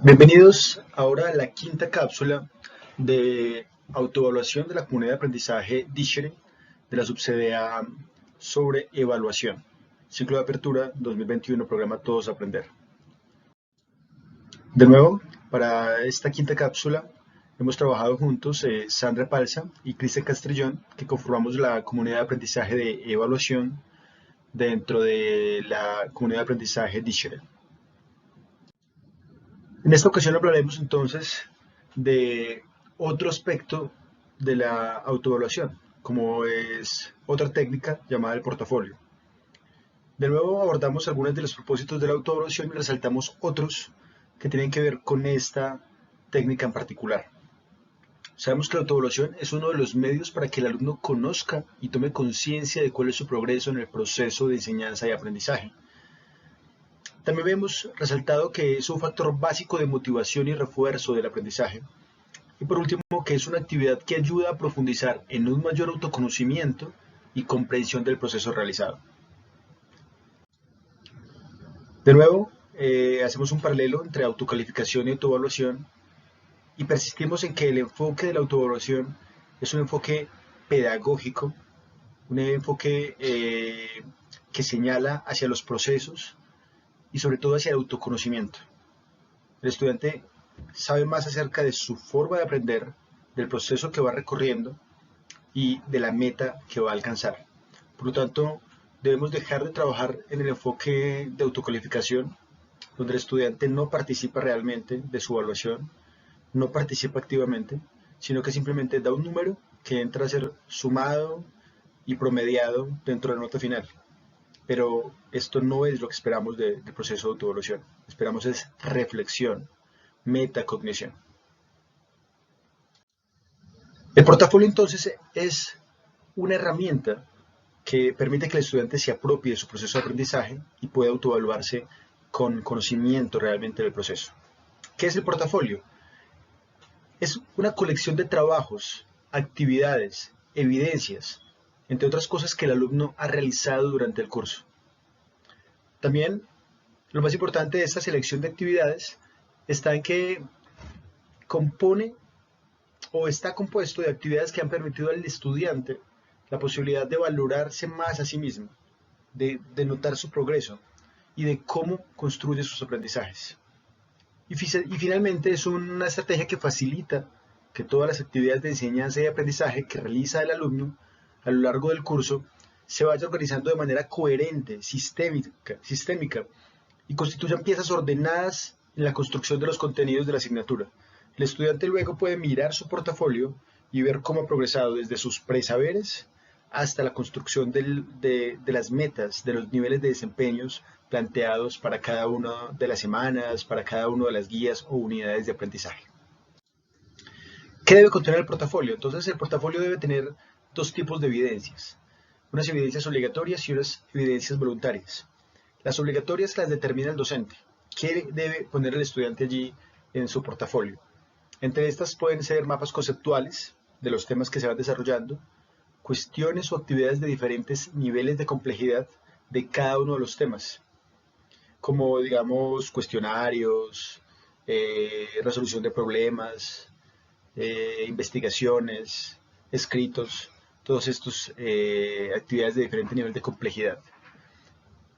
Bienvenidos ahora a la quinta cápsula de autoevaluación de la comunidad de aprendizaje Dictionary de la subsede sobre evaluación. Ciclo de apertura 2021, programa Todos Aprender. De nuevo, para esta quinta cápsula hemos trabajado juntos Sandra Palza y Cristian Castrillón, que conformamos la comunidad de aprendizaje de evaluación dentro de la comunidad de aprendizaje Dictionary. En esta ocasión hablaremos entonces de otro aspecto de la autoevaluación, como es otra técnica llamada el portafolio. De nuevo abordamos algunos de los propósitos de la autoevaluación y resaltamos otros que tienen que ver con esta técnica en particular. Sabemos que la autoevaluación es uno de los medios para que el alumno conozca y tome conciencia de cuál es su progreso en el proceso de enseñanza y aprendizaje. También hemos resaltado que es un factor básico de motivación y refuerzo del aprendizaje. Y por último, que es una actividad que ayuda a profundizar en un mayor autoconocimiento y comprensión del proceso realizado. De nuevo, hacemos un paralelo entre autocalificación y autoevaluación y persistimos en que el enfoque de la autoevaluación es un enfoque pedagógico, un enfoque que señala hacia los procesos y sobre todo hacia el autoconocimiento. El estudiante sabe más acerca de su forma de aprender, del proceso que va recorriendo y de la meta que va a alcanzar. Por lo tanto, debemos dejar de trabajar en el enfoque de autocalificación, donde el estudiante no participa realmente de su evaluación, no participa activamente, sino que simplemente da un número que entra a ser sumado y promediado dentro de la nota final. Pero esto no es lo que esperamos del proceso de autoevaluación. Esperamos es reflexión, metacognición. El portafolio entonces es una herramienta que permite que el estudiante se apropie de su proceso de aprendizaje y pueda autoevaluarse con conocimiento realmente del proceso. ¿Qué es el portafolio? Es una colección de trabajos, actividades, evidencias, entre otras cosas que el alumno ha realizado durante el curso. También, lo más importante de esta selección de actividades está en que compone o está compuesto de actividades que han permitido al estudiante la posibilidad de valorarse más a sí mismo, de notar su progreso y de cómo construye sus aprendizajes. Y finalmente es una estrategia que facilita que todas las actividades de enseñanza y aprendizaje que realiza el alumno a lo largo del curso se vaya organizando de manera coherente, sistémica y constituyan piezas ordenadas en la construcción de los contenidos de la asignatura. El estudiante luego puede mirar su portafolio y ver cómo ha progresado desde sus presaberes hasta la construcción de las metas, de los niveles de desempeños planteados para cada una de las semanas, para cada una de las guías o unidades de aprendizaje. ¿Qué debe contener el portafolio? Entonces el portafolio debe tener dos tipos de evidencias, unas evidencias obligatorias y unas evidencias voluntarias. Las obligatorias las determina el docente. ¿Qué debe poner el estudiante allí en su portafolio? Entre estas pueden ser mapas conceptuales de los temas que se van desarrollando, cuestiones o actividades de diferentes niveles de complejidad de cada uno de los temas, como digamos cuestionarios, resolución de problemas, investigaciones, escritos, todas estas actividades de diferente nivel de complejidad.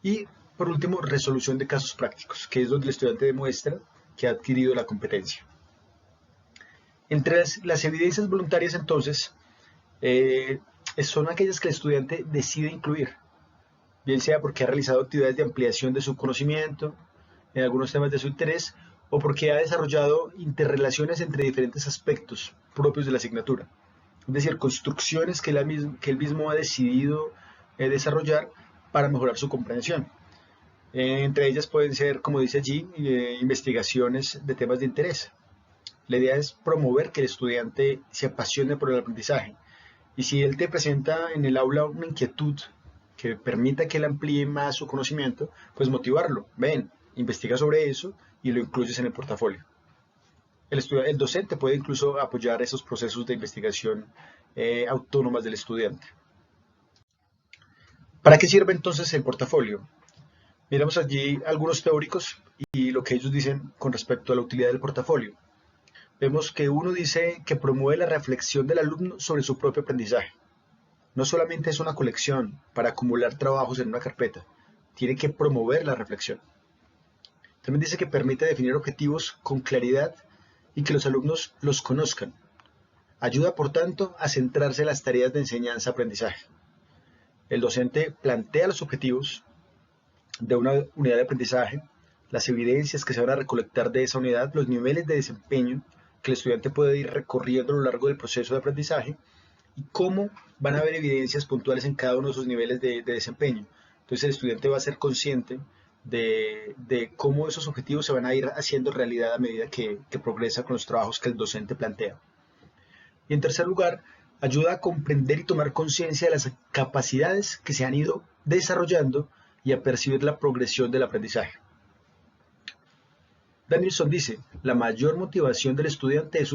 Y por último, resolución de casos prácticos, que es donde el estudiante demuestra que ha adquirido la competencia. Entre las evidencias voluntarias entonces, son aquellas que el estudiante decide incluir, bien sea porque ha realizado actividades de ampliación de su conocimiento en algunos temas de su interés o porque ha desarrollado interrelaciones entre diferentes aspectos propios de la asignatura, es decir, construcciones que él mismo ha decidido desarrollar para mejorar su comprensión. Entre ellas pueden ser, como dice allí, investigaciones de temas de interés. La idea es promover que el estudiante se apasione por el aprendizaje. Y si él te presenta en el aula una inquietud que permita que él amplíe más su conocimiento, pues motivarlo. Ven, investiga sobre eso y lo incluyes en el portafolio. El docente puede incluso apoyar esos procesos de investigación autónomas del estudiante. ¿Para qué sirve entonces el portafolio? Miramos allí algunos teóricos y lo que ellos dicen con respecto a la utilidad del portafolio. Vemos que uno dice que promueve la reflexión del alumno sobre su propio aprendizaje. No solamente es una colección para acumular trabajos en una carpeta, tiene que promover la reflexión. También dice que permite definir objetivos con claridad y que los alumnos los conozcan. Ayuda, por tanto, a centrarse en las tareas de enseñanza-aprendizaje. El docente plantea los objetivos de una unidad de aprendizaje, las evidencias que se van a recolectar de esa unidad, los niveles de desempeño que el estudiante puede ir recorriendo a lo largo del proceso de aprendizaje y cómo van a haber evidencias puntuales en cada uno de esos niveles de desempeño. Entonces el estudiante va a ser consciente de cómo esos objetivos se van a ir haciendo realidad a medida que progresa con los trabajos que el docente plantea. Y en tercer lugar, ayuda a comprender y tomar conciencia de las capacidades que se han ido desarrollando y a percibir la progresión del aprendizaje. Danielson dice, la mayor motivación del estudiante es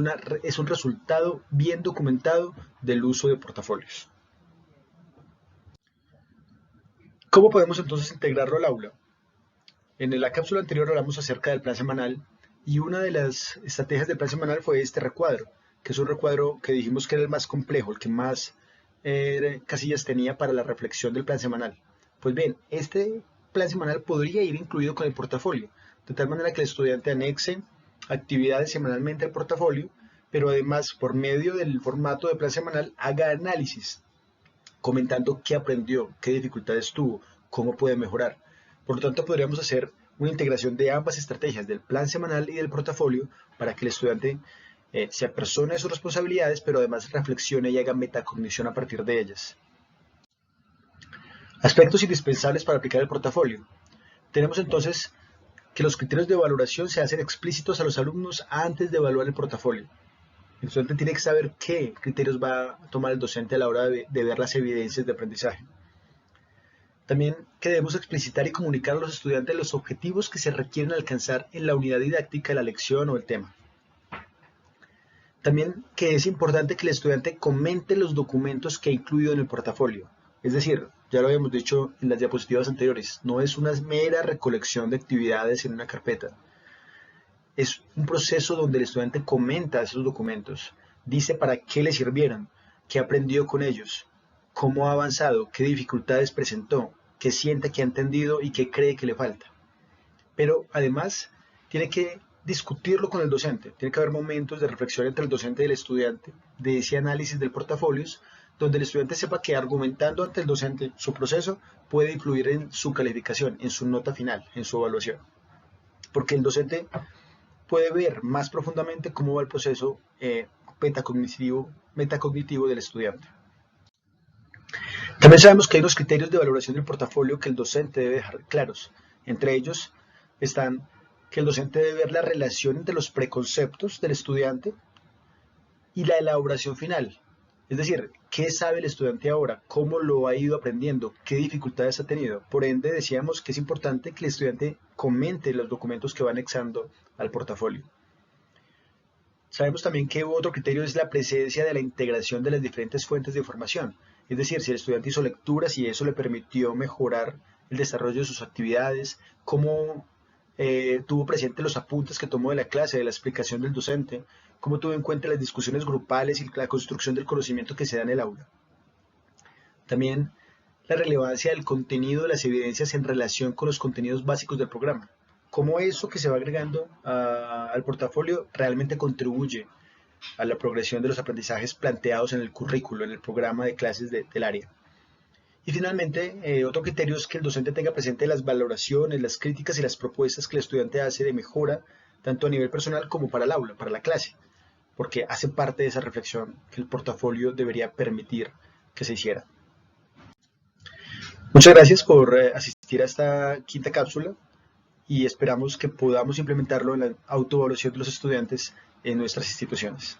un resultado bien documentado del uso de portafolios. ¿Cómo podemos entonces integrarlo al aula? En la cápsula anterior hablamos acerca del plan semanal y una de las estrategias del plan semanal fue este recuadro, que es un recuadro que dijimos que era el más complejo, el que más casillas tenía para la reflexión del plan semanal. Pues bien, este plan semanal podría ir incluido con el portafolio, de tal manera que el estudiante anexe actividades semanalmente al portafolio, pero además por medio del formato de plan semanal haga análisis, comentando qué aprendió, qué dificultades tuvo, cómo puede mejorar. Por lo tanto, podríamos hacer una integración de ambas estrategias, del plan semanal y del portafolio, para que el estudiante se apersone de sus responsabilidades, pero además reflexione y haga metacognición a partir de ellas. Aspectos indispensables para aplicar el portafolio. Tenemos entonces que los criterios de valoración se hacen explícitos a los alumnos antes de evaluar el portafolio. El estudiante tiene que saber qué criterios va a tomar el docente a la hora de ver las evidencias de aprendizaje. También que debemos explicitar y comunicar a los estudiantes los objetivos que se requieren alcanzar en la unidad didáctica, la lección o el tema. También que es importante que el estudiante comente los documentos que ha incluido en el portafolio. Es decir, ya lo habíamos dicho en las diapositivas anteriores, no es una mera recolección de actividades en una carpeta. Es un proceso donde el estudiante comenta esos documentos, dice para qué le sirvieron, qué aprendió con ellos, cómo ha avanzado, qué dificultades presentó, qué siente que ha entendido y qué cree que le falta. Pero además tiene que discutirlo con el docente, tiene que haber momentos de reflexión entre el docente y el estudiante, de ese análisis del portafolio, donde el estudiante sepa que argumentando ante el docente su proceso puede influir en su calificación, en su nota final, en su evaluación. Porque el docente puede ver más profundamente cómo va el proceso metacognitivo del estudiante. También sabemos que hay unos criterios de valoración del portafolio que el docente debe dejar claros. Entre ellos están que el docente debe ver la relación entre los preconceptos del estudiante y la elaboración final. Es decir, ¿qué sabe el estudiante ahora? ¿Cómo lo ha ido aprendiendo? ¿Qué dificultades ha tenido? Por ende, decíamos que es importante que el estudiante comente los documentos que va anexando al portafolio. Sabemos también que otro criterio es la presencia de la integración de las diferentes fuentes de información. Es decir, si el estudiante hizo lecturas y eso le permitió mejorar el desarrollo de sus actividades, cómo tuvo presente los apuntes que tomó de la clase, de la explicación del docente, cómo tuvo en cuenta las discusiones grupales y la construcción del conocimiento que se da en el aula. También la relevancia del contenido de las evidencias en relación con los contenidos básicos del programa. Cómo eso que se va agregando al portafolio realmente contribuye a la progresión de los aprendizajes planteados en el currículo, en el programa de clases del área. Y finalmente, otro criterio es que el docente tenga presente las valoraciones, las críticas y las propuestas que el estudiante hace de mejora, tanto a nivel personal como para el aula, para la clase, porque hace parte de esa reflexión que el portafolio debería permitir que se hiciera. Muchas gracias por asistir a esta quinta cápsula y esperamos que podamos implementarlo en la autoevaluación de los estudiantes en nuestras instituciones.